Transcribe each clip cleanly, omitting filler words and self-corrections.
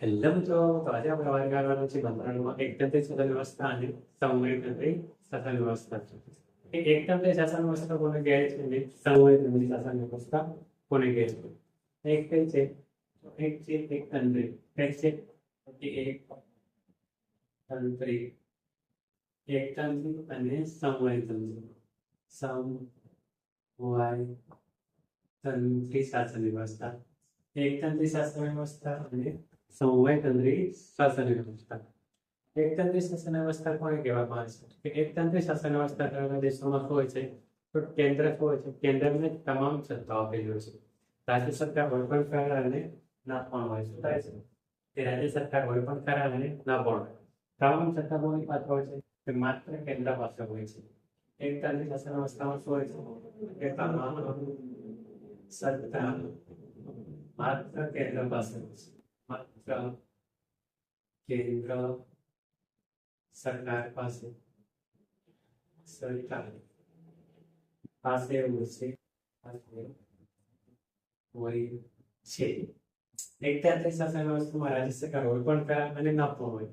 Hello મિત્રો, તો આજે આપણે વાત કરવાનું છે બંધારણમાં એકતંત્રી શાસન વ્યવસ્થા અને સંવૈધાનિક શાસન વ્યવસ્થા. એકતંત્રી શાસન વ્યવસ્થા કોને કહે છે અને સંવૈધાનિક શાસન વ્યવસ્થા કોને કહે છે? એક કઈ છે? એક છે એકતંત્રી. કઈ છે? એકતંત્રી, એકતંત્રી અને સંવૈધાનિક. સંવૈધાનિક શાસન વ્યવસ્થા. એકતંત્રી શાસન વ્યવસ્થા અને સંવૈધાનિક શાસન વ્યવસ્થા. એકતંત્રી શાસન વ્યવસ્થા કોને કહેવામાં આવે છે? એકતંત્રી શાસન વ્યવસ્થા ધરાવતા દેશોમાં શું હોય છે? તો કેન્દ્ર શું હોય છે? કેન્દ્રને તમામ સત્તાઓ આપેલી હોય છે. રાજ્ય સરકાર કોઈ પણ કારણે ના પણ હોય. શું થાય છે? કે રાજ્ય સરકાર કોઈ પણ કારણે ના પણ હોય. તમામ સત્તા કોની પાસે હોય છે? કે માત્ર કેન્દ્ર પાસે હોય છે. એકતંત્રી શાસન વ્યવસ્થામાં શું હોય છે? કે તમામ સત્તા માત્ર કેન્દ્ર પાસે હોય છે. માત્ર કેન્દ્ર સરકાર પાસે હોય છે. એકતંત્રી શાસન વ્યવસ્થામાં રાજ્ય સરકાર હોય પણ ખરા અને ન પણ હોય.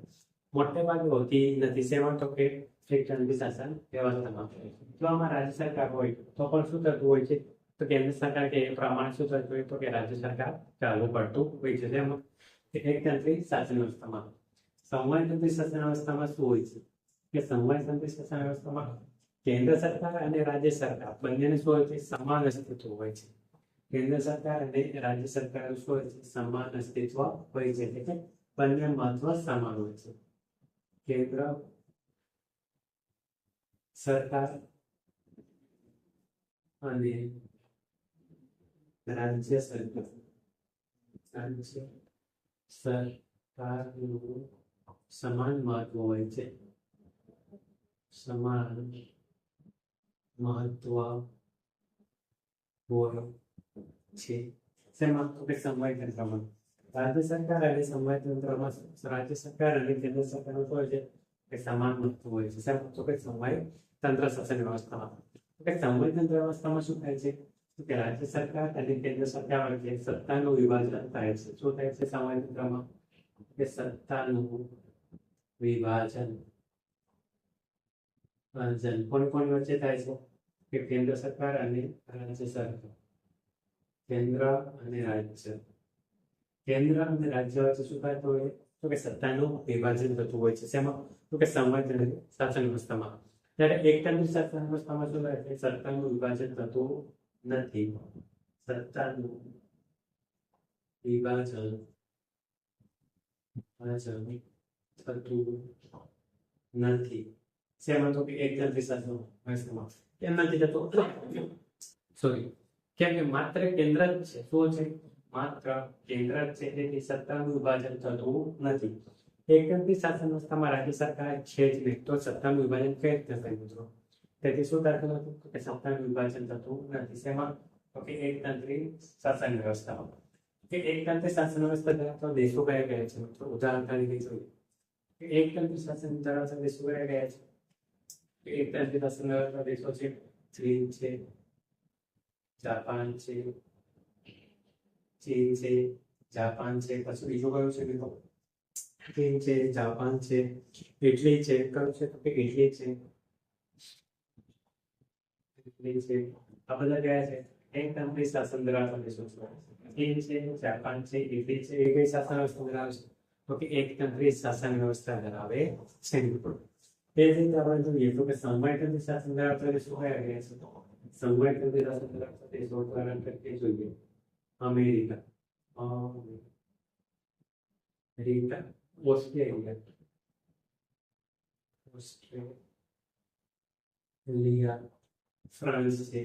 મોટે ભાગે હોતી નથી. શેમાં? તો કે એકતંત્રી શાસન વ્યવસ્થામાં. જો આમાં રાજ્ય સરકાર હોય તો પણ શું થતું હોય છે? તો કેન્દ્ર સરકાર કે એ પ્રમાણે શું થતું હોય? તો કે રાજ્ય સરકાર ચાલુ પડતું હોય છે. જેમાં એકતંત્રી શાસન વ્યવસ્થામાં. સંવૈધાનિક શાસન વ્યવસ્થામાં શું હોય છે? કે સંવૈધાનિક શાસન વ્યવસ્થામાં કેન્દ્ર સરકાર અને રાજ્ય સરકાર બંનેને શું હોય છે? સમાન અસ્તિત્વ હોય છે. કેન્દ્ર સરકાર અને રાજ્ય સરકાર શું હોય છે? સમાન અસ્તિત્વ હોય છે. એટલે કે બંને મહત્વ સમાન હોય છે. કેન્દ્ર સરકાર અને રાજ્ય સરકાર સરકારનું સમાન મહત્વ હોય છે. સમાન મહત્વ હોય છે. શેમાં? તો કે સંવૈધાનિકમાં. રાજ્ય સરકાર અને સંવૈધાનિકમાં રાજ્ય સરકાર અને કેન્દ્ર સરકારનું શું હોય છે? કે સમાન મહત્વ હોય છે. શેમાં? તો કે સંવૈધાનિક શાસન વ્યવસ્થામાં. તો કે સંવૈધાનિક વ્યવસ્થામાં શું થાય છે? કે રાજ્ય સરકાર અને કેન્દ્ર સરકાર વચ્ચે સત્તાનું વિભાજન થાય છે. શું થાય છે સંવૈધાનિકમાં? કે સત્તાનું વિભાજન કોની કોની વચ્ચે થાય છે? કે કેન્દ્ર સરકાર અને રાજ્ય સરકાર. કેન્દ્ર અને રાજ્ય. કેન્દ્ર અને રાજ્ય વચ્ચે શું થતું હોય? તો કે સત્તાનું વિભાજન થતું હોય છે. શેમાં? તો કે સંવૈધાનિક શાસન વ્યવસ્થામાં. જ્યારે એકતંત્રી શાસન વ્યવસ્થામાં શું થાય છે? સત્તાનું વિભાજન થતું નથી. સત્તાનું વિભાજન થતું નથી. શેમાં? તો કે એકતંત્રી શાસન વ્યવસ્થામાં. કેમ નથી થતું? સોરી, કેમ કે માત્ર કેન્દ્ર જ છે. શું છે? માત્ર કેન્દ્ર જ છે. તેથી સત્તાનું વિભાજન થતું નથી. એકતંત્રી શાસન વ્યવસ્થામાં રાજ્ય સરકાર છે જ નહીં, તો સત્તાનું વિભાજન કઈ રીતે થાય મિત્રો? તેથી શું થતું નથી? કે સત્તાનું વિભાજન થતું નથી. શેમાં? તો કે એકતંત્રી શાસન વ્યવસ્થામાં. કે એકતંત્રી શાસન વ્યવસ્થા ધરાવતા દેશો કયા કયા છે મિત્રો? ઉદાહરણ તરીકે જોઈએ. એકતંત્રી શાસન ધરાવતા દેશો કયા કયા છે? એકતંત્રી શાસન ધરાવતા દેશો છે ચીન છે, જાપાન છે, ચીન છે, જાપાન છે. પછી બીજું કયું છે મિત્રો? ચીન છે, જાપાન છે, ઇટલી છે. કયું છે? તો કે ઇટલી છે. ઇટલી છે. આ બધા કયા છે? એકતંત્રી શાસન ધરાવતા દેશો છે. ચીન છે, જાપાન છે, ઇટલી છે. એ કઈ શાસન વ્યવસ્થા ધરાવે છે? તો કે એકતંત્રી શાસન વ્યવસ્થા ધરાવે છે. એ જ રીતે આપણે જોઈએ તો કે સંવૈધાનિક શાસન ધરાવતા દેશો કયા કયા છે? સંવૈધાનિક શાસન ધરાવતા દેશો ઉદાહરણ તરીકે જોઈએ. અમેરિકા, અમેરિકા, ઓસ્ટ્રેલિયા, ફ્રાન્સ છે,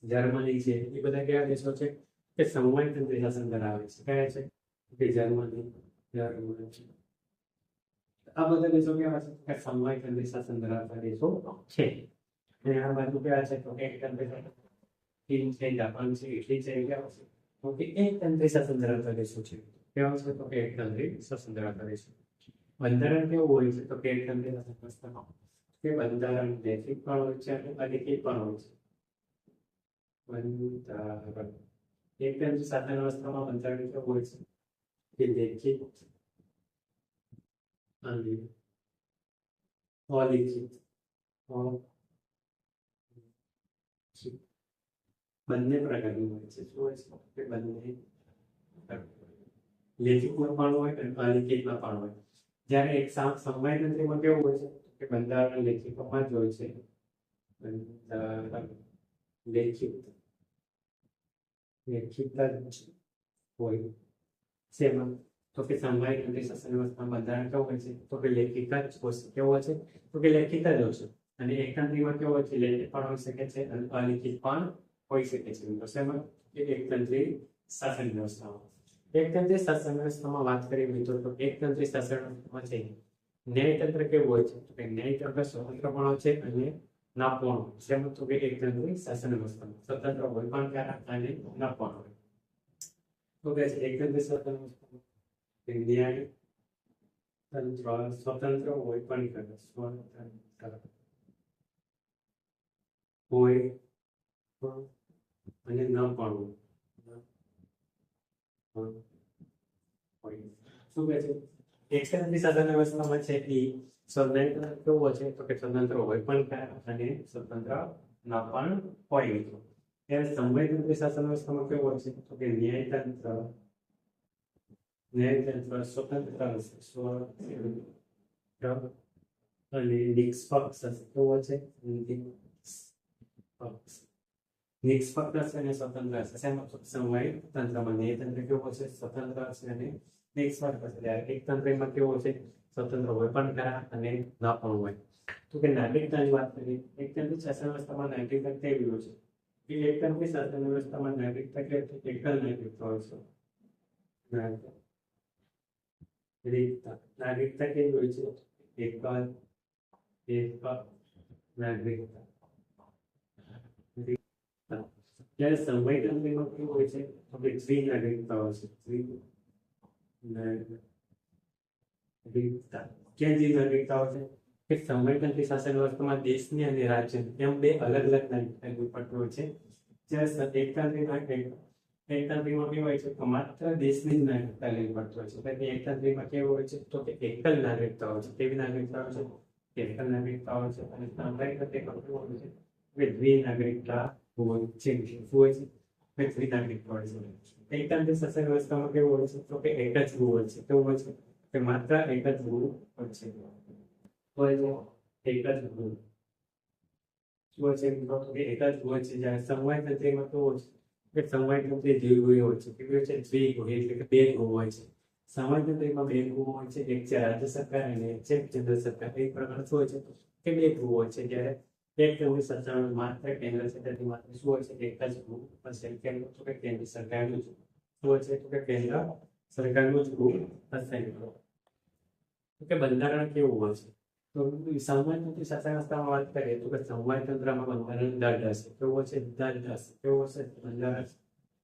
જર્મની છે. એ બધા કયા દેશો છે? કે સંવૈધાનિક શાસન ધરાવે છે. કયા છે? કે જર્મની, આ બધા દેશો કેવા છે? કે સંવૈધાનિક શાસન ધરાવતા દેશો છે. અને આ બાજુ કેવા છે? તો એકતંત્રી ચીન છે, જાપાન છે, ઇટલી છે. એ કેવા છે? તો કે એકતંત્રી શાસન ધરાવતા દેશો છે. કેવા છે? તો કે એકતંત્રી શાસન ધરાવતા દેશો. બંધારણ કેવું હોય છે? તો કે એકતંત્રી શાસન વ્યવસ્થામાં કે બંધારણ નૈતિક પણ હોય છે અને અનૈતિક પણ હોય છે. બંધારણ એકતંત્રી શાસન વ્યવસ્થામાં બંધારણ કેવું હોય છે? કે લેખિત અને અલિખિત બંને પ્રકારનું હોય છે. શું હોય છે કે બંને લેખિતમાં પણ હોય અને અલિખિતમાં પણ હોય. જ્યારે એક સંવેદનશીલમાં કેવું હોય છે કે બંધારણ લેખિતમાં જ હોય છે. બંધારણ લેખિત જ હોય શેમાં? તો કે સંવેદનશીલ શાસન વ્યવસ્થામાં બંધારણ કેવું હોય છે? તો કે લેખિત જ હોય છે. કેવું હોય છે? તો કે લેખિત જ હોય છે. અને એકતંત્રીમાં કેવું હોય છે? લેખિત પણ હોઈ શકે છે અને અલિખિત પણ હોઈ શકે છે. તો શેમાં? એકતંત્રી શાસન વ્યવસ્થામાં. એકતંત્રી શાસન વ્યવસ્થામાં વાત કરીએ મિત્રો તો એકતંત્રી શાસન વ્યવસ્થામાં છે ન્યાયતંત્ર કેવું હોય છે? તો કે ન્યાયતંત્ર સ્વતંત્ર પણ હોય છે અને નાપૂર્ણ. જેમ તો કે એકતંત્રી શાસન વ્યવસ્થામાં સ્વતંત્ર હોય પણ ખરા અને નાપૂર્ણ હોય. તો કે એકતંત્રી શાસન વ્યવસ્થામાં ન્યાય તંત્ર સ્વતંત્ર હોય પણ ખરા, સ્વતંત્ર હોય અને ન પણ હોય. શું કહે છે? એકતંત્રી શાસન વ્યવસ્થામાં છે એ સ્વતંત્ર કેવું હોય છે? તો કે સ્વતંત્ર હોય પણ ખરા અને સ્વતંત્ર ન પણ હોય મિત્રો. ત્યારે સંવેદનશીલ શાસન વ્યવસ્થામાં કેવું હોય છે? તો કે ન્યાયતંત્ર સ્વતંત્ર અને નિષ્પક્ષ કેવું હોય છે? નિષ્પક્ષ હશે અને સ્વતંત્ર હશે. શેમાં? સંવેદનતંત્રમાં ન્યાયતંત્ર કેવું હશે? સ્વતંત્ર હશે અને નિષ્પક્ષ હશે. ત્યારે એકતંત્રમાં કેવું હશે? સ્વતંત્ર હોય પણ ખરા અને ન પણ હોય. તો કે નાગરિકતાની વાત કરીએ. એકતંત્રી શાસન વ્યવસ્થામાં નાગરિકતા કેવી હોય છે? કે એકતંત્રી શાસન વ્યવસ્થામાં નાગરિકતા કેવી છે? એકલ નાગરિકતા હોય છે. નાગરિકતા કેવી હોય છે? એક નાગરિકતા. જ્યારે સંવેદનશીલમાં કેવું હોય છે? તો કે દ્વિનાગરિકતા હોય છે. દ્વિનાગરિકતા. ક્યાં દ્વિનાગરિકતા હોય છે? કે સંવેદનશીલ શાસન વ્યવસ્થામાં દેશની અને રાજ્યની એમ બે અલગ અલગ નાગરિકતા પડતી હોય છે. જ્યારે એકતંત્રીમાં કેવું હોય છે? તો માત્ર દેશની જ નાગરિકતા લેવી પડતી હોય છે. એટલે એકતંત્રીમાં કેવું હોય છે? તો કે એકલ નાગરિકતા હોય છે. કેવી નાગરિકતા હોય છે? એકલ નાગરિકતા હોય છે. અને સંવેદનશીલમાં કેવું હોય છે? કે દ્વિનાગરિકતા હોય છે. શું હોય છે? કે દ્વિનાગરિકતા હોય છે. એકતંત્રી શાસન વ્યવસ્થામાં કેવું હોય છે? તો કે એક જ ગૃહ હોય છે. કેવું હોય છે? કે માત્ર એક જ ગૃહ હોય છે. હોય છે એક જ ગૃહ. શું હોય છે મિત્રો? તો કે એક જ હોય છે. જ્યારે સંવેદનશીલમાં કેવું હોય છે? કે સંવેદનશીલ દ્વિગૃહી હોય છે. કેવી હોય છે? દ્વિગૃહી એટલે કે બે ગૃહ હોય છે. સંવેદનશીલમાં બે ગૃહ હોય છે. એક છે રાજ્ય સરકાર અને એક છે કેન્દ્ર સરકાર. એક પ્રકાર શું હોય છે? કે બે ગૃહ હોય છે. જ્યારે એકતંત્રી શાસન માત્ર કેન્દ્ર સરકારથી માત્ર શું હોય છે? એક જ ગૃહ હશે. કેમ તો કે કેન્દ્ર સરકારનું જ શું હોય છે? તો કે કેન્દ્ર સરકારનું જ ગૃહ હશે. તો કે બંધારણ કેવું હોય છે? તો સંવેદનશીલ શાસન વ્યવસ્થામાં વાત કરીએ તો કે સંવેદનતંત્રમાં બંધારણ દૃઢ હશે. કેવું હોય છે? દૃઢ હશે. કેવું હશે? બંધારણ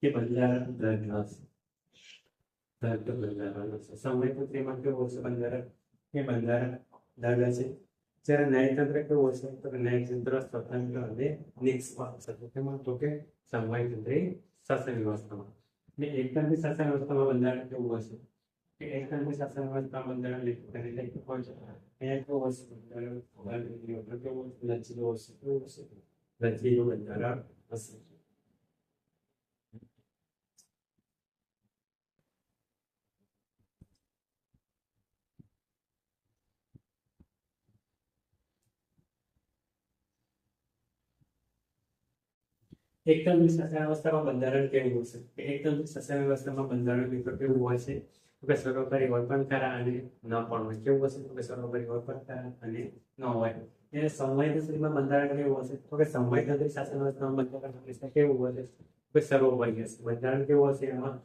કે બંધારણ દૃઢ હશે. બંધારણ હશે. સંવેદનશીલમાં કેવું હશે? બંધારણ કે બંધારણ દૃઢ હશે. જ્યારે ન્યાયતંત્ર કેવું હશે? તો કે ન્યાયતંત્ર સ્વતંત્ર અને નિષ્પક્ષ હશે. તેમાં તો કે સંવેદનશીલ શાસન વ્યવસ્થામાં. ને એકતંત્રી શાસન વ્યવસ્થામાં બંધારણ કેવું હશે? કે એકતંત્રી શાસન વ્યવસ્થામાં બંધારણ લેખિત હોય છે. અહીંયા કેવું હશે? બંધારણ કેવું હશે? લચીલું હશે. કેવું હશે? લચીલું બંધારણ હશે. એકતંત્રી શાસન વ્યવસ્થામાં બંધારણ કેવું હશે? કે એકતંત્રી શાસન વ્યવસ્થામાં બંધારણ મિત્રો કેવું હોય છે? તો કે સર્વોપરી હોય પણ ખરા અને ન પણ હોય. કેવું હશે? તો કે સર્વોપરી હોય પણ ખરા અને ન હોય. ત્યારે સંવેદનશીલમાં બંધારણ કેવું હશે? તો કે સંવેદનશીલ શાસન વ્યવસ્થામાં બંધારણ હંમેશા કેવું હશે? કે સર્વોપરી હશે. બંધારણ કેવું હશે? એમાં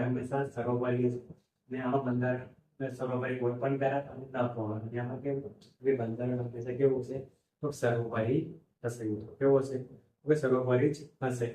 હંમેશા સર્વોપરી હશે. અને આમાં બંધારણ સર્વોપરી હોય પણ ખરા અને ન પણ હોય. અને આમાં કેવું? કે બંધારણ હંમેશા કેવું છે? તો સર્વોપરી હશે. કેવું હશે? સર્વોપરી જ હશે.